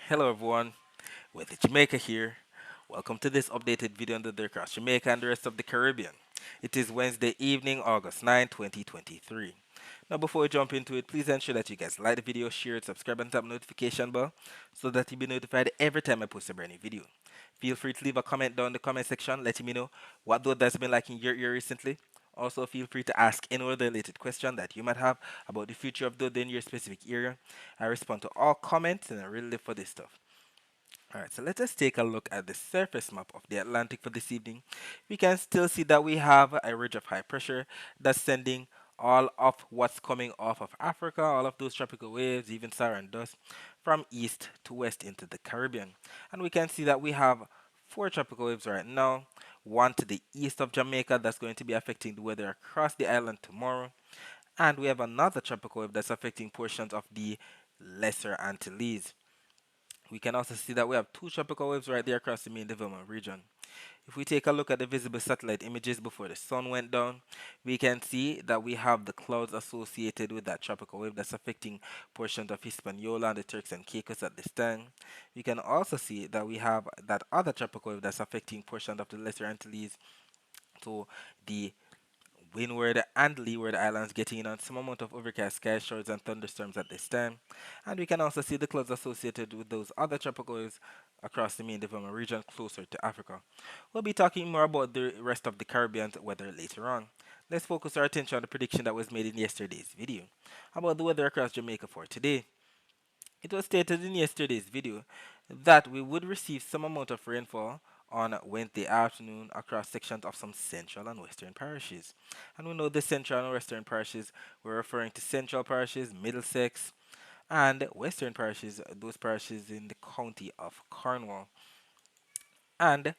Hello everyone, with Jamaica here. Welcome to this updated video on the day across Jamaica and the rest of the Caribbean. It is Wednesday evening, August 9, 2023. Now before we jump into it, please ensure that you guys like the video, share it, subscribe and tap the notification bell so that you'll be notified every time I post a brand new video. Feel free to leave a comment down in the comment section letting me know what though that's been like in your ear recently. Also, feel free to ask any other related question that you might have about the future of Dodo in your specific area. I respond to all comments and I really live for this stuff. Alright, so let us take a look at the surface map of the Atlantic for this evening. We can still see that we have a ridge of high pressure that's sending all of what's coming off of Africa, all of those tropical waves, even Saharan dust, from east to west into the Caribbean. And we can see that we have four tropical waves right now. One to the east of Jamaica that's going to be affecting the weather across the island tomorrow. And we have another tropical wave that's affecting portions of the Lesser Antilles. We can also see that we have two tropical waves right there across the main development region. If we take a look at the visible satellite images before the sun went down, we can see that we have the clouds associated with that tropical wave that's affecting portions of Hispaniola and the Turks and Caicos at this time. We can also see that we have that other tropical wave that's affecting portions of the Lesser Antilles to the Windward and Leeward Islands getting in on some amount of overcast sky showers and thunderstorms at this time. And we can also see the clouds associated with those other tropical waves across the main development region closer to Africa. We'll be talking more about the rest of the Caribbean weather later on. Let's focus our attention on the prediction that was made in yesterday's video about the weather across Jamaica for today. It was stated in yesterday's video that we would receive some amount of rainfall on Wednesday afternoon across sections of some central and western parishes. And we know the central and western parishes, we're referring to central parishes, Middlesex, and western parishes, those parishes in the county of Cornwall. And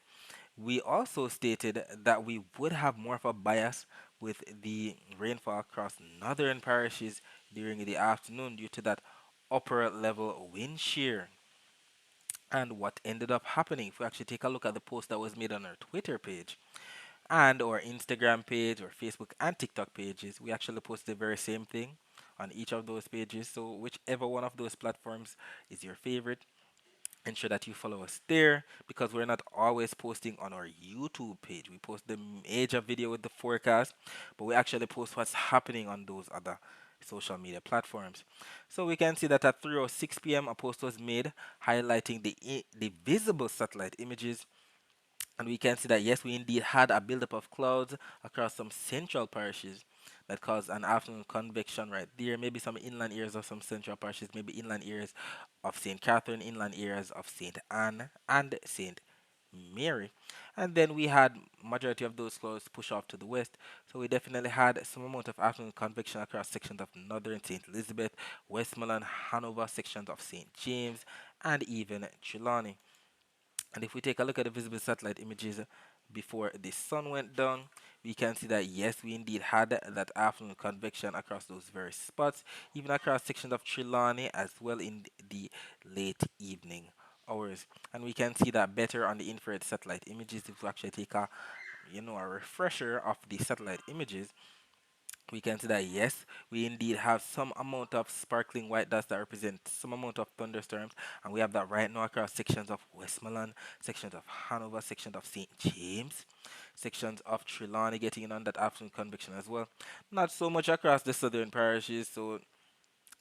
we also stated that we would have more of a bias with the rainfall across northern parishes during the afternoon due to that upper level wind shear. And what ended up happening, if we actually take a look at the post that was made on our Twitter page and our Instagram page or Facebook and TikTok pages, we actually posted the very same thing on each of those pages. So whichever one of those platforms is your favorite, ensure that you follow us there because we're not always posting on our YouTube page. We post the major video with the forecast, but we actually post what's happening on those other social media platforms. So we can see that at 3:06 p.m. a post was made highlighting the visible satellite images, and we can see that yes, we indeed had a buildup of clouds across some central parishes that caused an afternoon convection right there. Maybe some inland areas of some central parishes, maybe inland areas of St. Catherine, inland areas of St. Anne and St. Mary. And then we had majority of those clouds push off to the west. So we definitely had some amount of afternoon convection across sections of northern St. Elizabeth, Westmoreland, Hanover, sections of St. James, and even Trelawney. And if we take a look at the visible satellite images before the sun went down, we can see that yes, we indeed had that afternoon convection across those various spots, even across sections of Trelawney as well in the late evening hours. And we can see that better on the infrared satellite images if we actually take a refresher of the satellite images. We can see that yes, we indeed have some amount of sparkling white dust that represents some amount of thunderstorms, and we have that right now across sections of Westmoreland, sections of Hanover, sections of St. James, sections of Trelawney getting in on that afternoon convection as well. Not so much across the southern parishes, so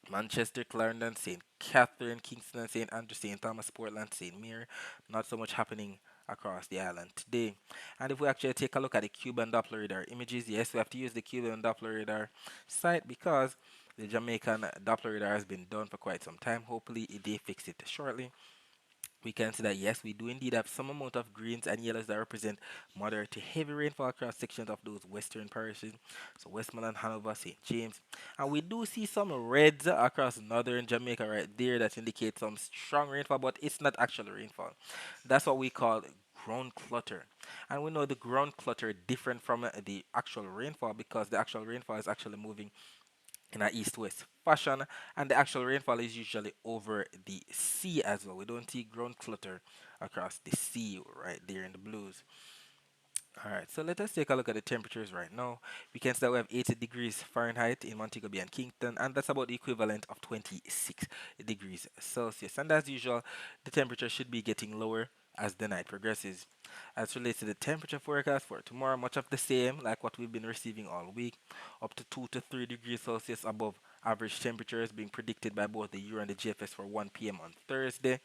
Manchester, Clarendon, St. Catherine, Kingston, St. Andrew, St. Thomas, Portland, St. Mary. Not so much happening across the island today. And if we actually take a look at the Cuban Doppler radar images, yes, we have to use the Cuban Doppler radar site because the Jamaican Doppler radar has been done for quite some time. Hopefully, they fix it shortly. We can see that yes, we do indeed have some amount of greens and yellows that represent moderate to heavy rainfall across sections of those western parishes, so Westmoreland, Hanover, St. James. And we do see some reds across northern Jamaica right there that indicate some strong rainfall, but it's not actual rainfall. That's what we call ground clutter. And we know the ground clutter different from the actual rainfall because the actual rainfall is actually moving in a east-west fashion, and the actual rainfall is usually over the sea as well. We don't see ground clutter across the sea right there in the blues. Alright, so let us take a look at the temperatures right now. We can see that we have 80 degrees Fahrenheit in Montego Bay and Kingston, and that's about the equivalent of 26 degrees Celsius. And as usual, the temperature should be getting lower as the night progresses. As relates to the temperature forecast for tomorrow, much of the same like what we've been receiving all week, up to 2 to 3 degrees Celsius above average temperatures being predicted by both the Euro and the GFS for 1 p.m. on Thursday.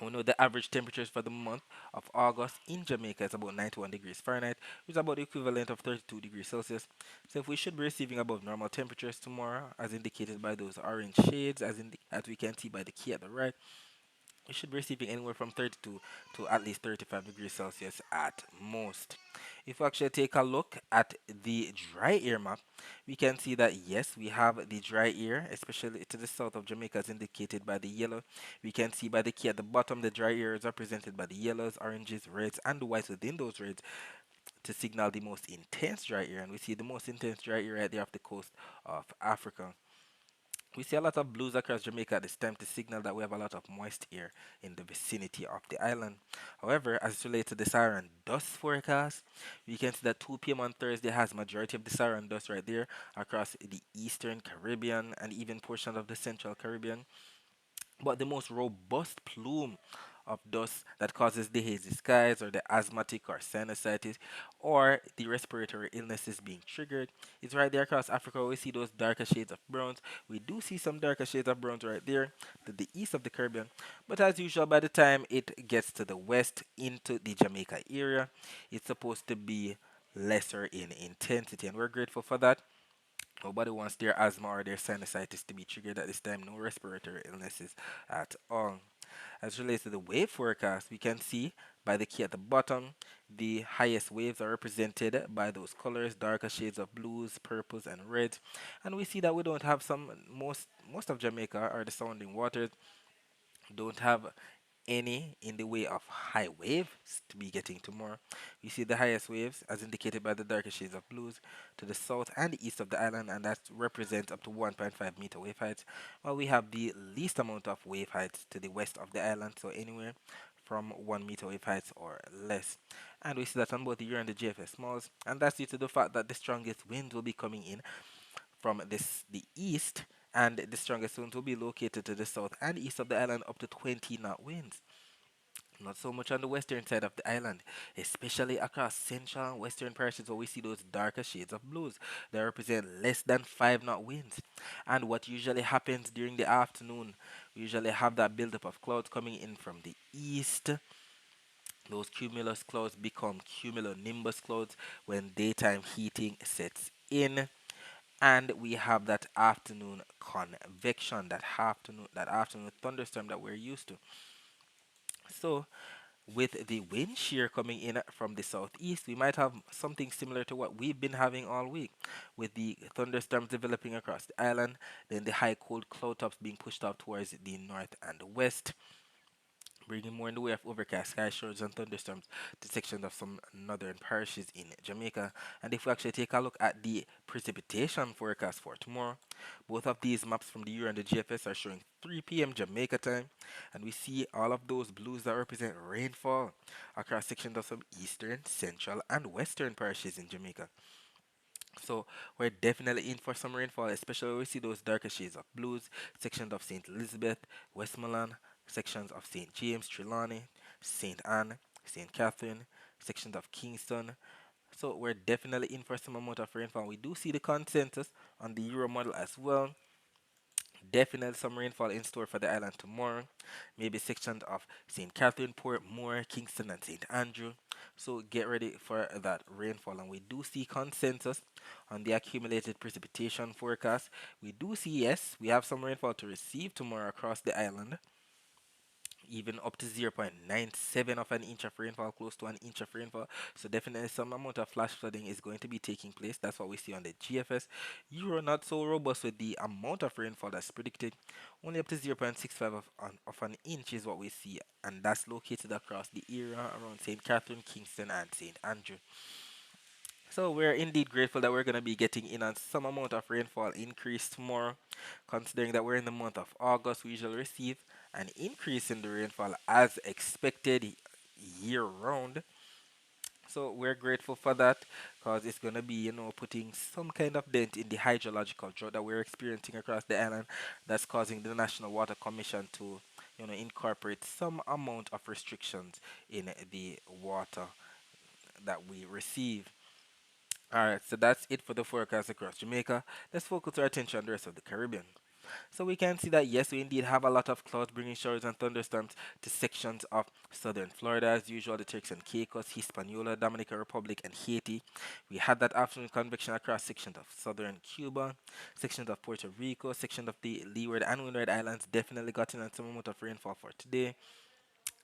We know the average temperatures for the month of August in Jamaica is about 91 degrees Fahrenheit, which is about the equivalent of 32 degrees Celsius. So if we should be receiving above normal temperatures tomorrow, as indicated by those orange shades, as we can see by the key at the right, we should be receiving anywhere from 32 to at least 35 degrees Celsius at most. If we actually take a look at the dry air map, we can see that yes, we have the dry air, especially to the south of Jamaica, as indicated by the yellow. We can see by the key at the bottom, the dry air is represented by the yellows, oranges, reds, and the whites within those reds to signal the most intense dry air. And we see the most intense dry air right there off the coast of Africa. We see a lot of blues across Jamaica at this time to signal that we have a lot of moist air in the vicinity of the island. However, as it relates to the siren dust forecast, we can see that 2 p.m. on Thursday has majority of the siren dust right there across the eastern Caribbean and even portions of the central Caribbean. But the most robust plume of dust that causes the hazy skies or the asthmatic or sinusitis or the respiratory illnesses being triggered is right there across Africa. We see those darker shades of browns. We do see some darker shades of browns right there to the east of the Caribbean. But as usual, by the time it gets to the west into the Jamaica area, it's supposed to be lesser in intensity. And we're grateful for that. Nobody wants their asthma or their sinusitis to be triggered at this time. No respiratory illnesses at all. As relates to the wave forecast, we can see by the key at the bottom, the highest waves are represented by those colors, darker shades of blues, purples, and reds. And we see that we don't have most of Jamaica or the surrounding waters don't have any in the way of high waves to be getting tomorrow. We see the highest waves as indicated by the darker shades of blues to the south and the east of the island, and that represents up to 1.5 meter wave heights, while we have the least amount of wave heights to the west of the island, so anywhere from 1 meter wave heights or less. And we see that on both the Euro and the GFS smalls, and that's due to the fact that the strongest winds will be coming in from the east, and the strongest winds will be located to the south and east of the island up to 20 knot winds. Not so much on the western side of the island, especially across central and western parishes where we see those darker shades of blues that represent less than 5 knot winds. And what usually happens during the afternoon, we usually have that buildup of clouds coming in from the east. Those cumulus clouds become cumulonimbus clouds when daytime heating sets in, and we have that afternoon convection, that afternoon thunderstorm that we're used to. So with the wind shear coming in from the southeast, we might have something similar to what we've been having all week, with the thunderstorms developing across the island, then the high cold cloud tops being pushed out towards the north and the west, bringing more in the way of overcast sky showers and thunderstorms to sections of some northern parishes in Jamaica. And if we actually take a look at the precipitation forecast for tomorrow, both of these maps from the Euro and the GFS are showing 3 p.m. Jamaica time, and we see all of those blues that represent rainfall across sections of some eastern, central, and western parishes in Jamaica. So we're definitely in for some rainfall, especially when we see those darker shades of blues, sections of St. Elizabeth, Westmoreland, sections of St. James, Trelawney, St. Anne, St. Catherine, sections of Kingston. So we're definitely in for some amount of rainfall. We do see the consensus on the Euro model as well. Definitely some rainfall in store for the island tomorrow. Maybe sections of St. Catherine, Portmore, Kingston, and St. Andrew. So get ready for that rainfall. And we do see consensus on the accumulated precipitation forecast. We do see, yes, we have some rainfall to receive tomorrow across the island, even up to 0.97 of an inch of rainfall, close to an inch of rainfall. So definitely some amount of flash flooding is going to be taking place. That's what we see on the GFS. Euro not so robust with the amount of rainfall that's predicted. Only up to 0.65 of an inch is what we see, and that's located across the area around St. Catherine, Kingston, and St. Andrew. So we're indeed grateful that we're going to be getting in on some amount of rainfall increase tomorrow, considering that we're in the month of August. We usually receive an increase in the rainfall as expected year round. So we're grateful for that because it's going to be, putting some kind of dent in the hydrological drought that we're experiencing across the island that's causing the National Water Commission to, incorporate some amount of restrictions in the water that we receive. All right, so that's it for the forecast across Jamaica. Let's focus our attention on the rest of the Caribbean. So we can see that yes, we indeed have a lot of clouds bringing showers and thunderstorms to sections of southern Florida, as usual, the Turks and Caicos, Hispaniola, Dominican Republic, and Haiti. We had that afternoon convection across sections of southern Cuba, sections of Puerto Rico, sections of the Leeward and Windward Islands. Definitely got in on some amount of rainfall for today.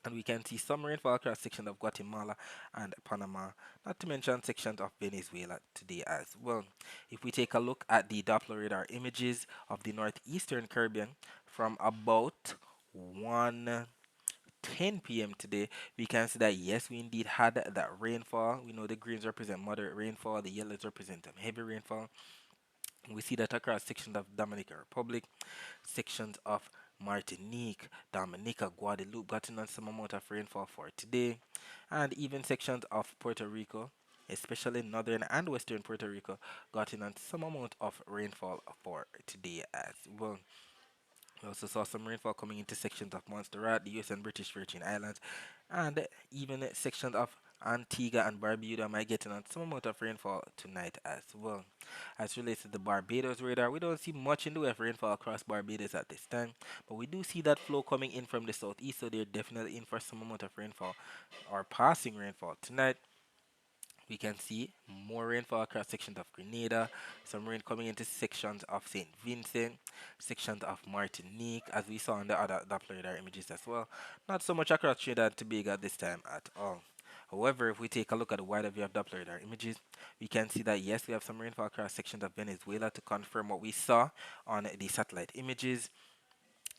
And we can see some rainfall across sections of Guatemala and Panama, not to mention sections of Venezuela today as well. If we take a look at the Doppler radar images of the northeastern Caribbean from about 1:10 p.m. today, we can see that yes, we indeed had that rainfall. We know the greens represent moderate rainfall, the yellows represent heavy rainfall. We see that across sections of Dominican Republic, sections of Martinique, Dominica, Guadeloupe gotten on some amount of rainfall for today, and even sections of Puerto Rico, especially northern and western Puerto Rico, gotten on some amount of rainfall for today as well. We also saw some rainfall coming into sections of Montserrat, the US and British Virgin Islands, and even sections of Antigua and Barbuda might get in on some amount of rainfall tonight as well. As relates to the Barbados radar, we don't see much in the way of rainfall across Barbados at this time, but we do see that flow coming in from the southeast, so they're definitely in for some amount of rainfall or passing rainfall tonight. We can see more rainfall across sections of Grenada, some rain coming into sections of St. Vincent, sections of Martinique, as we saw in the other Doppler radar images as well. Not so much across Trinidad and Tobago at this time at all. However, if we take a look at the wider view of Doppler radar images, we can see that yes, we have some rainfall across sections of Venezuela to confirm what we saw on the satellite images.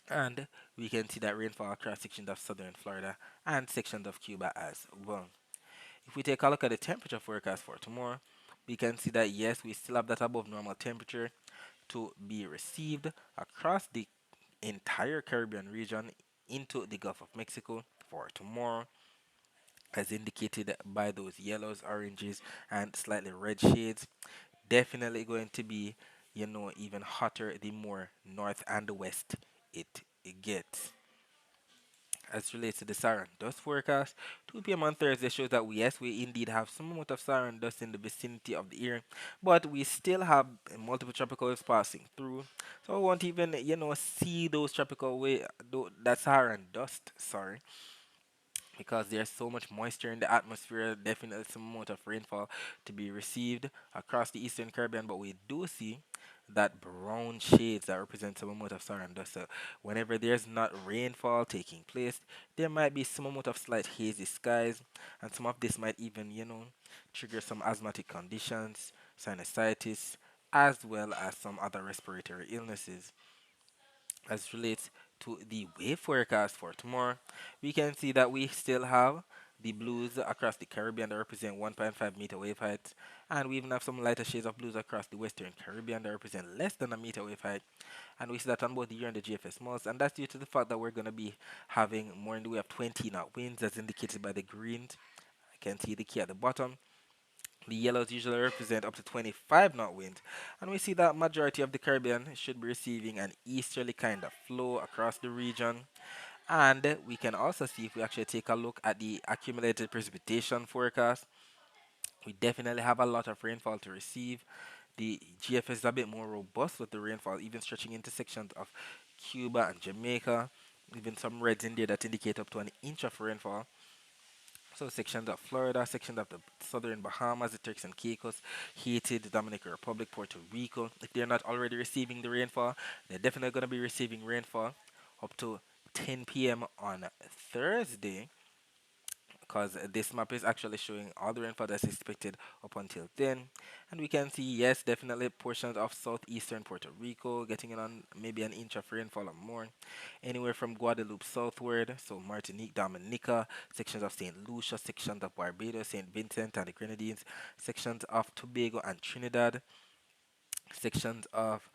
And we can see that rainfall across sections of southern Florida and sections of Cuba as well. If we take a look at the temperature forecast for tomorrow, we can see that yes, we still have that above normal temperature to be received across the entire Caribbean region into the Gulf of Mexico for tomorrow, as indicated by those yellows, oranges, and slightly red shades. Definitely going to be, even hotter the more north and west it gets. As relates to the saran dust forecast, 2 p.m. on Thursday shows that yes, we indeed have some amount of saran dust in the vicinity of the area, but we still have multiple tropical waves passing through, so we won't even see those tropical wave, that saran dust. Sorry, because there's so much moisture in the atmosphere, definitely some amount of rainfall to be received across the eastern Caribbean, but we do see that brown shades that represent some amount of saran dust. So whenever there's not rainfall taking place, there might be some amount of slight hazy skies, and some of this might even, trigger some asthmatic conditions, sinusitis, as well as some other respiratory illnesses. As relates to the wave forecast for tomorrow, we can see that we still have the blues across the Caribbean that represent 1.5-meter wave height, and we even have some lighter shades of blues across the Western Caribbean that represent less than a meter wave height. And we see that on both the year and the GFS modes, and that's due to the fact that we're going to be having more in the way of 20 knot winds, as indicated by the greens. I can see the key at the bottom. The yellows usually represent up to 25 knot winds, and we see that majority of the Caribbean should be receiving an easterly kind of flow across the region. And we can also see, if we actually take a look at the accumulated precipitation forecast, we definitely have a lot of rainfall to receive. The GFS is a bit more robust with the rainfall, even stretching into sections of Cuba and Jamaica. Even some reds in there that indicate up to an inch of rainfall. So sections of Florida, sections of the southern Bahamas, the Turks and Caicos, Haiti, the Dominican Republic, Puerto Rico. If they're not already receiving the rainfall, they're definitely going to be receiving rainfall up to 10 p.m. on Thursday, because this map is actually showing all the rainfall that's expected up until then. And we can see, yes, definitely portions of southeastern Puerto Rico getting in on maybe an inch of rainfall or more. Anywhere from Guadeloupe southward, so Martinique, Dominica, sections of St. Lucia, sections of Barbados, St. Vincent and the Grenadines, sections of Tobago and Trinidad, sections of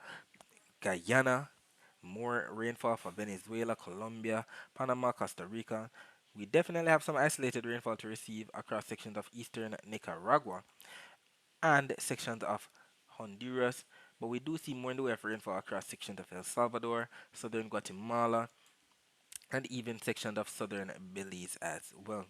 Guyana, more rainfall for Venezuela, Colombia, Panama, Costa Rica. We definitely have some isolated rainfall to receive across sections of eastern Nicaragua and sections of Honduras, but we do see more in the way of rainfall across sections of El Salvador, southern Guatemala, and even sections of southern Belize as well.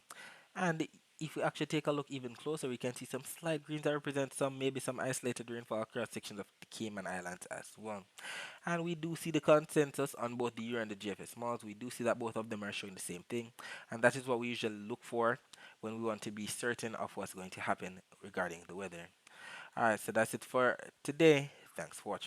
And if we actually take a look even closer, we can see some slight greens that represent some maybe some isolated rainfall across sections of the Cayman Islands as well. And we do see the consensus on both the Euro and the GFS malls. We do see that both of them are showing the same thing, and that is what we usually look for when we want to be certain of what's going to happen regarding the weather. Alright, so that's it for today. Thanks for watching.